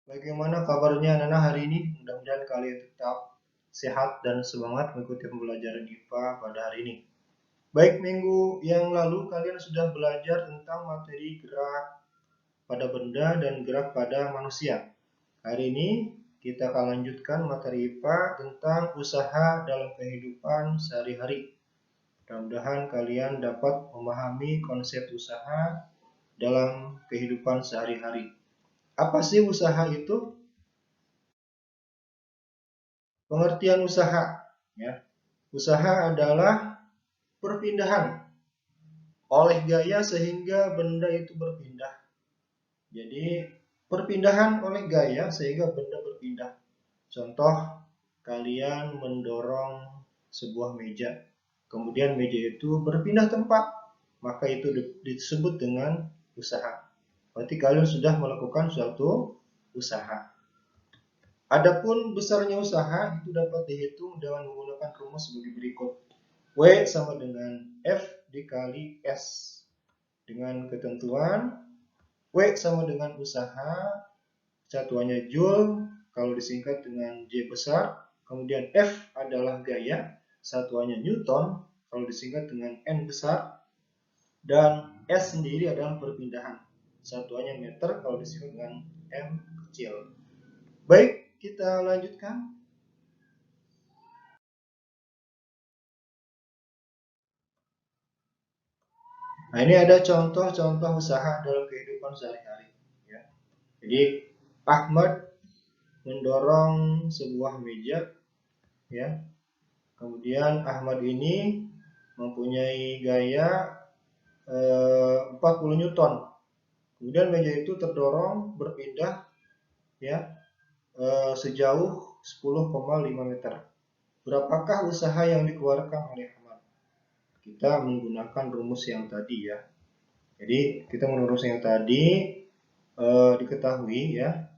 Bagaimana kabarnya anak-anak hari ini? Mudah-mudahan kalian tetap sehat dan semangat mengikuti pembelajaran IPA pada hari ini. Baik, minggu yang lalu kalian sudah belajar tentang materi gerak pada benda dan gerak pada manusia. Hari ini kita akan lanjutkan materi IPA tentang usaha dalam kehidupan sehari-hari. Mudah-mudahan kalian dapat memahami konsep usaha dalam kehidupan sehari-hari. Apa sih usaha itu? Pengertian usaha, ya. Usaha adalah perpindahan oleh gaya sehingga benda itu berpindah. Jadi perpindahan oleh gaya sehingga benda berpindah. Contoh, kalian mendorong sebuah meja, kemudian meja itu berpindah tempat, maka itu disebut dengan usaha. Berarti kalian sudah melakukan suatu usaha. Adapun besarnya usaha itu dapat dihitung dengan menggunakan rumus sebagai berikut. W sama dengan F dikali S. Dengan ketentuan W sama dengan usaha, satuannya Joule, kalau disingkat dengan J besar. Kemudian F adalah gaya, satuannya Newton, kalau disingkat dengan N besar. Dan S sendiri adalah perpindahan, satuannya meter, kalau disingkat dengan M kecil. Baik, kita lanjutkan. Nah, ini ada contoh-contoh usaha dalam kehidupan sehari-hari. Ya. Jadi, Ahmad mendorong sebuah meja, ya. Kemudian Ahmad ini mempunyai gaya 40 Newton. Kemudian meja itu terdorong berpindah, ya, sejauh 10,5 meter. Berapakah usaha yang dikeluarkan oleh Ahmad? Kita menggunakan rumus yang tadi, ya. Jadi kita menggunakan rumus yang tadi, diketahui, ya,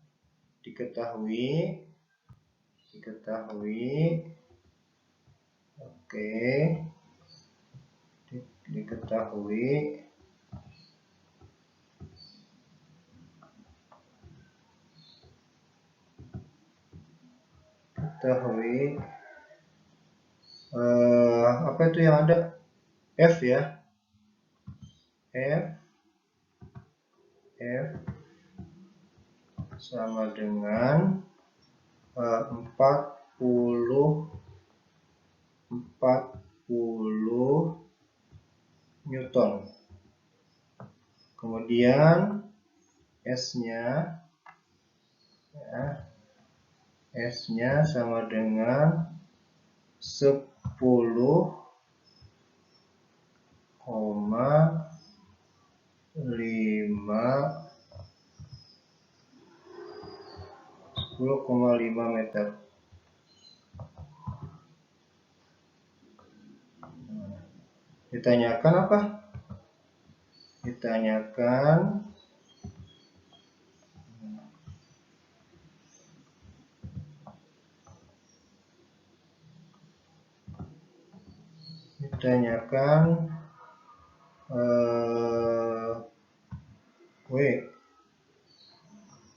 diketahui, oke, diketahui apa itu yang ada? F, ya. F sama dengan 40 Newton. Kemudian S-nya, ya, S-nya sama dengan 10,5 meter. Ditanyakan apa? Ditanyakan W,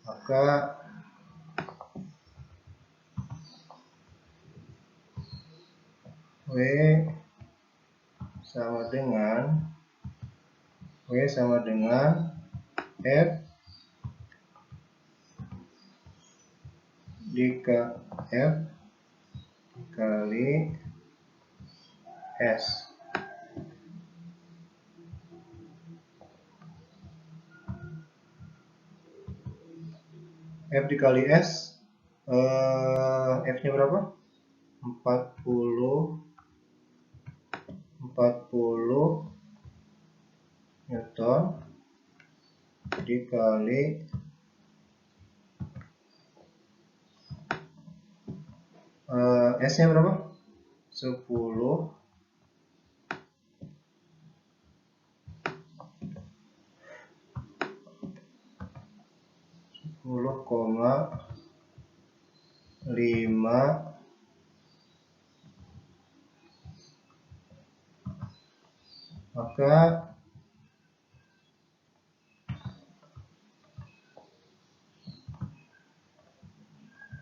maka W sama dengan F dikali S. F dikali S, F-nya berapa? 40 Newton dikali S-nya berapa? 10,5, maka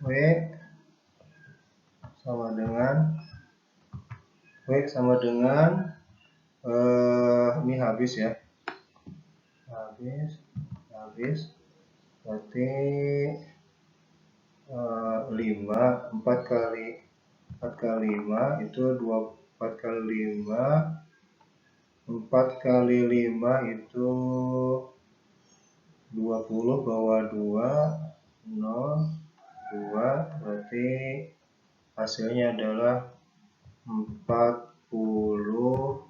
W sama dengan ini habis ya, habis berarti 5, 4 kali 5 itu 4 kali 5, 4 kali 5 itu 20, bawah 2, 0, 2, berarti hasilnya adalah 42.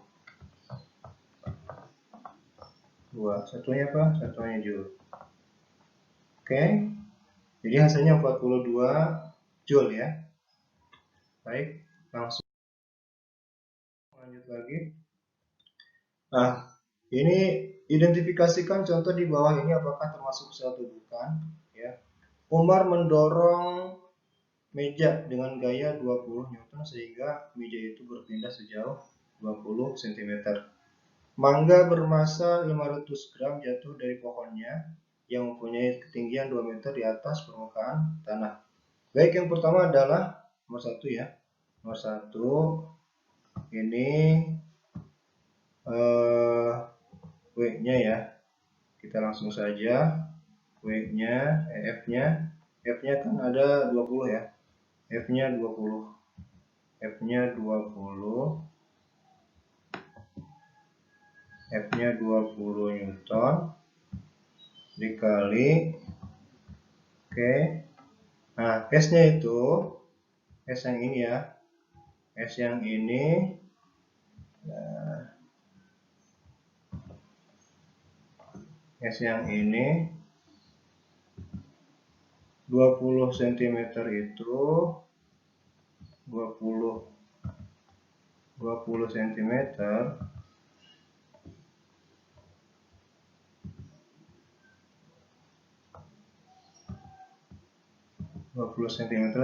Satunya apa? Satunya Joule. Oke. Jadi hasilnya 42 Joule ya. Baik, langsung lanjut lagi. Nah, ini identifikasikan contoh di bawah ini apakah termasuk sel atau bukan ya. Umar mendorong meja dengan gaya 20 Newton sehingga meja itu berpindah sejauh 20 cm. Mangga bermasa 500 gram jatuh dari pohonnya yang mempunyai ketinggian 2 meter di atas permukaan tanah. Baik, yang pertama adalah nomor 1 ya. Nomor 1 ini W-nya ya. Kita langsung saja W-nya, F-nya. F-nya kan ada 20 ya. F-nya 20. F-nya 20. F-nya 20 Newton dikali oke. Nah, S-nya itu S yang ini ya. S yang ini S yang ini 20 cm itu 20 cm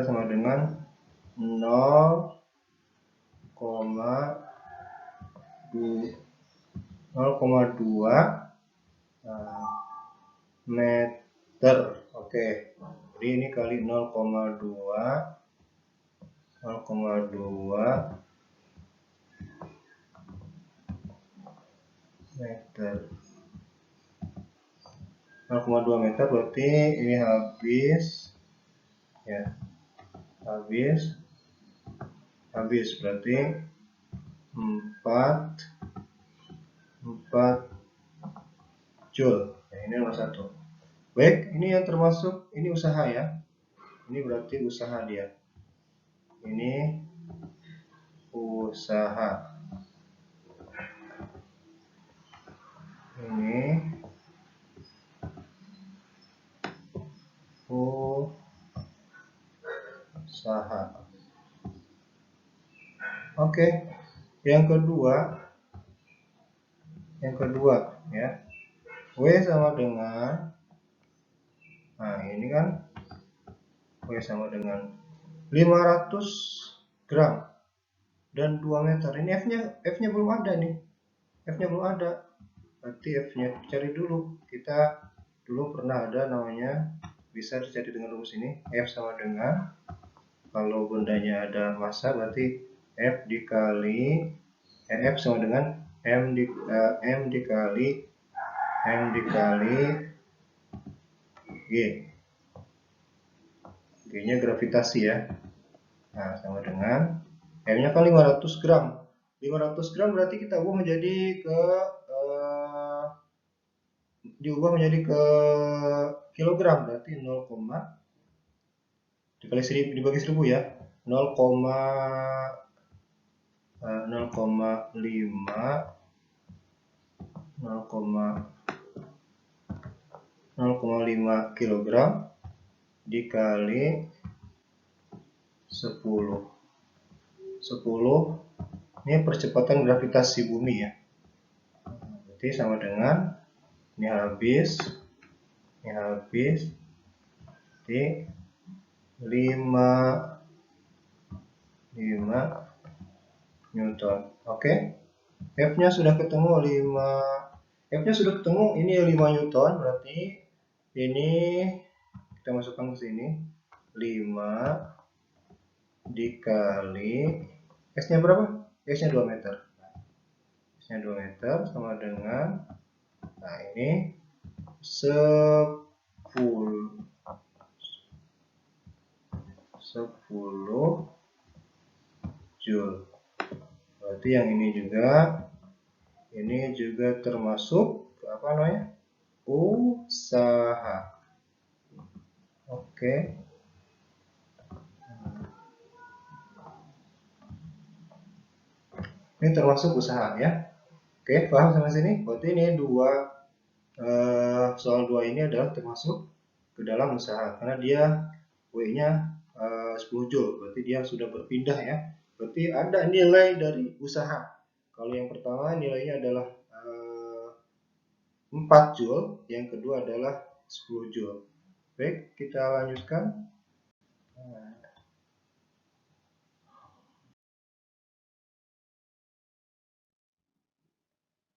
sama dengan 0,2 meter. Oke. Jadi ini kali 0,2 meter. 0,2 meter berarti ini habis ya. Habis berarti 4 Joule. Nah, ini nomor 1. Baik, ini yang termasuk ini usaha ya. Ini berarti usaha dia. Ini usaha. Ini usaha. Oke. Yang kedua ya. W sama dengan ini kan W sama dengan 500 gram dan 2 meter. Ini F-nya belum ada nih. F-nya belum ada. Berarti F-nya cari dulu. Kita dulu pernah ada namanya, bisa dicari dengan rumus ini. F sama dengan, kalau bendanya ada massa berarti F dikali F sama dengan M dikali G. G-nya gravitasi ya. Nah, sama dengan M-nya kan 500 gram. 500 gram berarti kita ubah menjadi ke kilogram, berarti 0, dibagi 1000 ya. 0,5 kilogram dikali 10. Ini percepatan gravitasi bumi ya. Berarti sama dengan ini habis di 5 Newton. Oke. F-nya sudah ketemu ini 5 Newton, berarti ini kita masukkan ke sini. 5 dikali S-nya berapa? S-nya 2 meter. S-nya 2 meter sama dengan, nah ini 10 Joule. Berarti yang ini juga termasuk apa namanya? Usaha. Oke. Ini termasuk usaha ya. Oke, paham sampai sini? Berarti ini soal 2 ini adalah termasuk ke dalam usaha karena dia W-nya 10 Joule. Berarti dia sudah berpindah ya. Berarti ada nilai dari usaha. Kalau yang pertama nilainya adalah 4 Joule, yang kedua adalah 10 Joule. Baik, kita lanjutkan.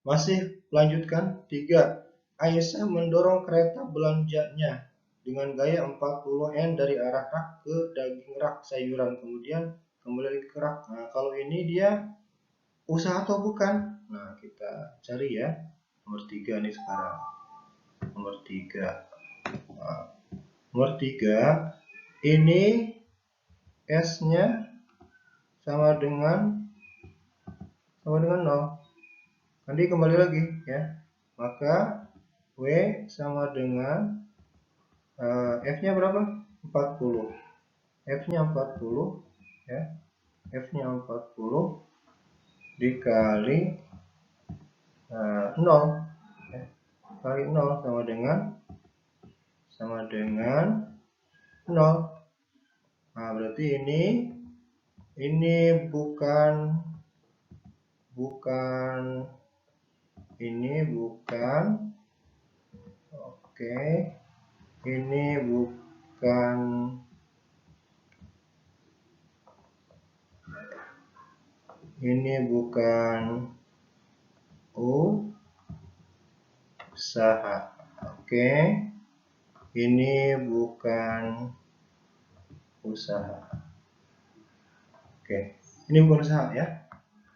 Masih lanjutkan. 3. Aisyah mendorong kereta belanjanya dengan gaya 40 N dari arah rak ke daging rak sayuran, kemudian kembali ke rak. Nah, kalau ini dia usaha atau bukan? Nah, kita cari ya. Nomor 3 nih sekarang. Nomor 3. Nah, nomor 3 ini S-nya sama dengan 0. Nanti kembali lagi ya. Maka W sama dengan F-nya berapa? 40. F-nya 40 ya. F-nya 40 dikali 0 ya. Kali 0 sama dengan 0. Nah, berarti ini bukan ini bukan oke. Ini bukan usaha. Oke. Ini bukan usaha. Oke. Ini bukan usaha ya.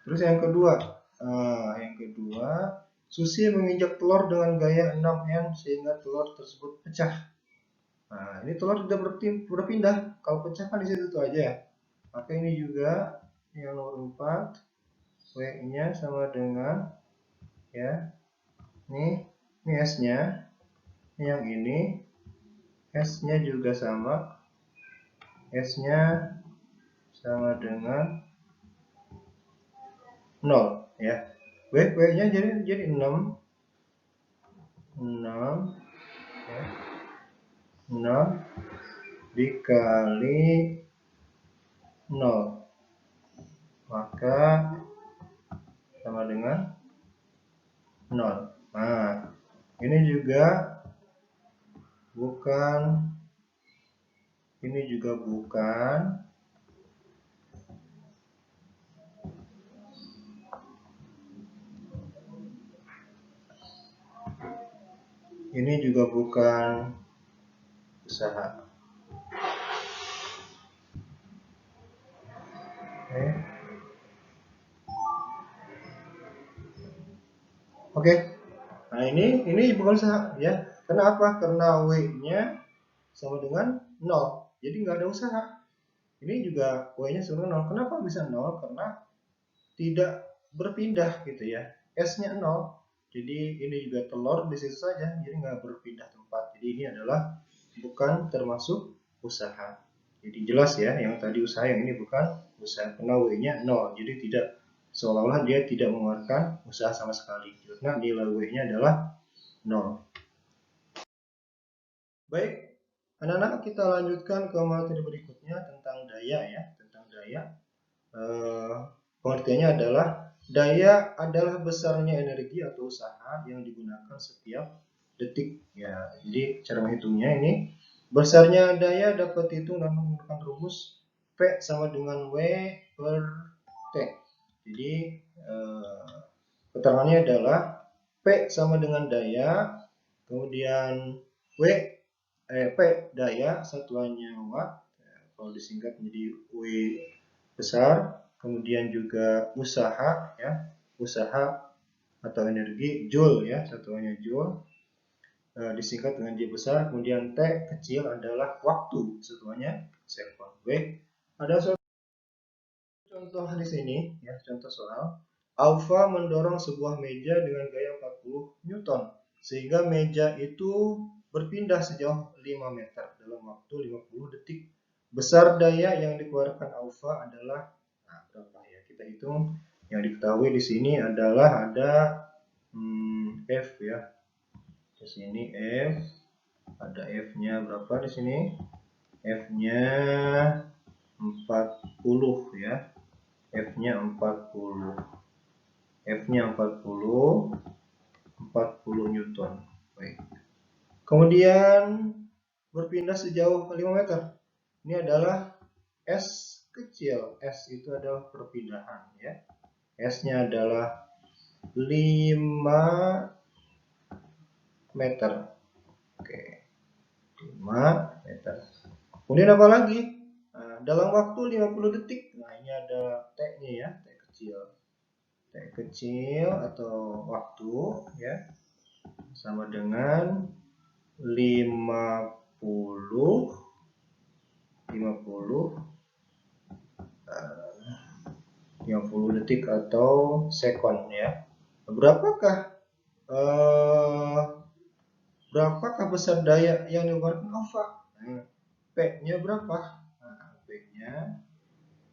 Terus yang kedua, Susi menginjak telur dengan gaya 6N sehingga telur tersebut pecah. Nah, ini telur tidak berpindah. Kalau pecah kan di situ aja. Maka ini juga yang nomor 4, W-nya sama dengan ya. Ini S-nya. Yang ini S-nya juga sama. S-nya sama dengan 0 ya. W-nya jadi 6 ya. 6 dikali 0 maka sama dengan 0. Nah, ini juga bukan ini juga bukan usaha. Oke. Nah, ini bukan usaha ya. Kenapa? Karena W-nya sama dengan 0. Jadi nggak ada usaha. Ini juga W-nya sama dengan 0. Kenapa bisa 0? Karena tidak berpindah gitu ya. S-nya 0. Jadi ini juga telur di situ saja. Jadi nggak berpindah tempat. Jadi ini adalah bukan termasuk usaha. Jadi jelas ya, yang tadi usaha, yang ini bukan usaha. Karena W-nya 0. Jadi tidak, seolah-olah dia tidak mengeluarkan usaha sama sekali. Karena nilai W-nya adalah 0. Baik, anak-anak, kita lanjutkan ke materi berikutnya tentang daya ya. Tentang daya. Pengertiannya adalah daya adalah besarnya energi atau usaha yang digunakan setiap detik ya. Jadi cara menghitungnya ini, besarnya daya dapat dihitung dengan menggunakan rumus P sama dengan W per T. Jadi keterangannya adalah P sama dengan daya, kemudian P daya, satuannya watt, kalau disingkat menjadi W besar. Kemudian juga usaha, ya, usaha atau energi, joule, ya, satuannya joule, disingkat dengan J besar. Kemudian T kecil adalah waktu, satuannya second. Baik, ada contoh di sini, ya, contoh soal. Alfa mendorong sebuah meja dengan gaya 40 Newton, sehingga meja itu berpindah sejauh 5 meter dalam waktu 50 detik. Besar daya yang dikeluarkan alfa adalah, nah, berapa ya? Kita hitung. Yang diketahui di sini adalah ada F, ya. Di sini F, ada F-nya berapa di sini? F-nya 40, ya. F-nya 40. F-nya 40 Newton. Baik. Kemudian berpindah sejauh 5 meter. Ini adalah S kecil. S itu adalah perpindahan, ya. S-nya adalah 5 meter. Oke. 5 meter. Kemudian apa lagi? Nah, dalam waktu 50 detik. Nah, ini ada T-nya, ya, T kecil. T kecil atau waktu, ya, sama dengan 50 detik atau sekon, ya. Berapakah besar daya yang dikeluarkan alfa? Nah, P-nya berapa? Nah,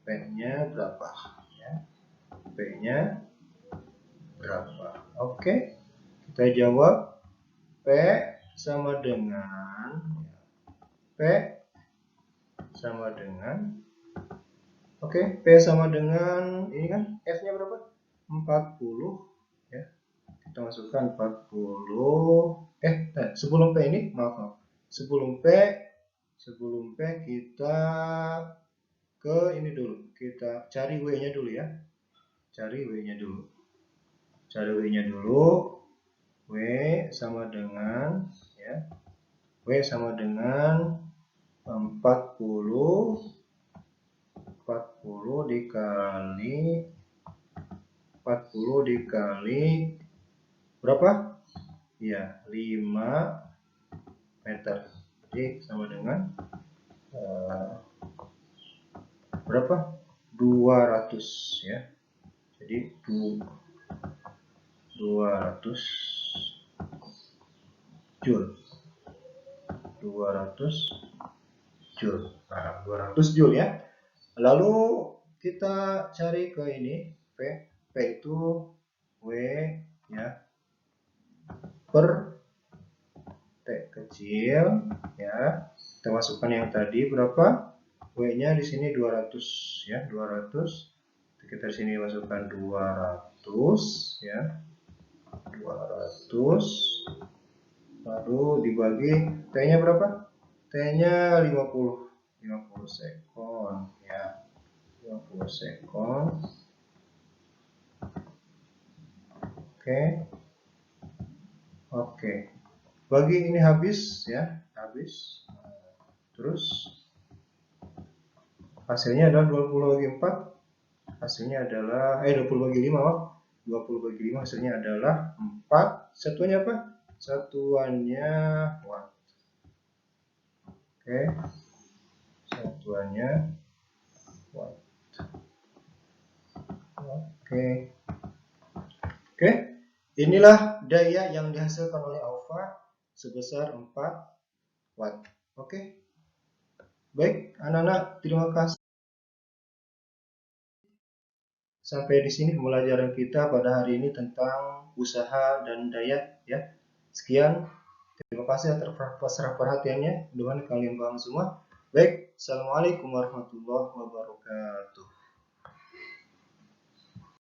P-nya berapa? Ya. P-nya berapa? Oke, kita jawab P sama dengan P sama dengan P sama dengan ini kan F-nya berapa? 40, ya. Kita masukkan 40. Sebelum P ini, maaf. Sebelum P kita ke ini dulu. Kita cari W-nya dulu, ya. Cari W-nya dulu. W sama dengan, ya. W sama dengan 40 dikali berapa? Ya, 5 meter. Jadi sama dengan berapa? 200, ya. Jadi 200 joule. 200 joule. Nah, 200 joule, ya. Lalu kita cari ke ini P. P itu W, ya, per T kecil, ya. Kita masukkan yang tadi berapa? W-nya di sini 200, ya, 200. Kita di sini masukkan 200, ya. 200. Lalu dibagi T-nya berapa? T-nya 50 sekon, ya. 50 sekon. Oke. Bagi ini habis, ya, habis. Terus hasilnya adalah 20 bagi 4. Hasilnya adalah 20 bagi 5, maaf. 20 bagi 5 hasilnya adalah 4. Satuannya apa? Satuannya watt. Oke. Satuannya watt. Oke. Inilah daya yang dihasilkan oleh alfa sebesar 4 watt. Oke. Baik, anak-anak, terima kasih. Sampai di sini pembelajaran kita pada hari ini tentang usaha dan daya, ya. Sekian. Terima kasih atas perhatiannya. Mudah-mudahan kalian paham semua. Baik, assalamualaikum warahmatullahi wabarakatuh.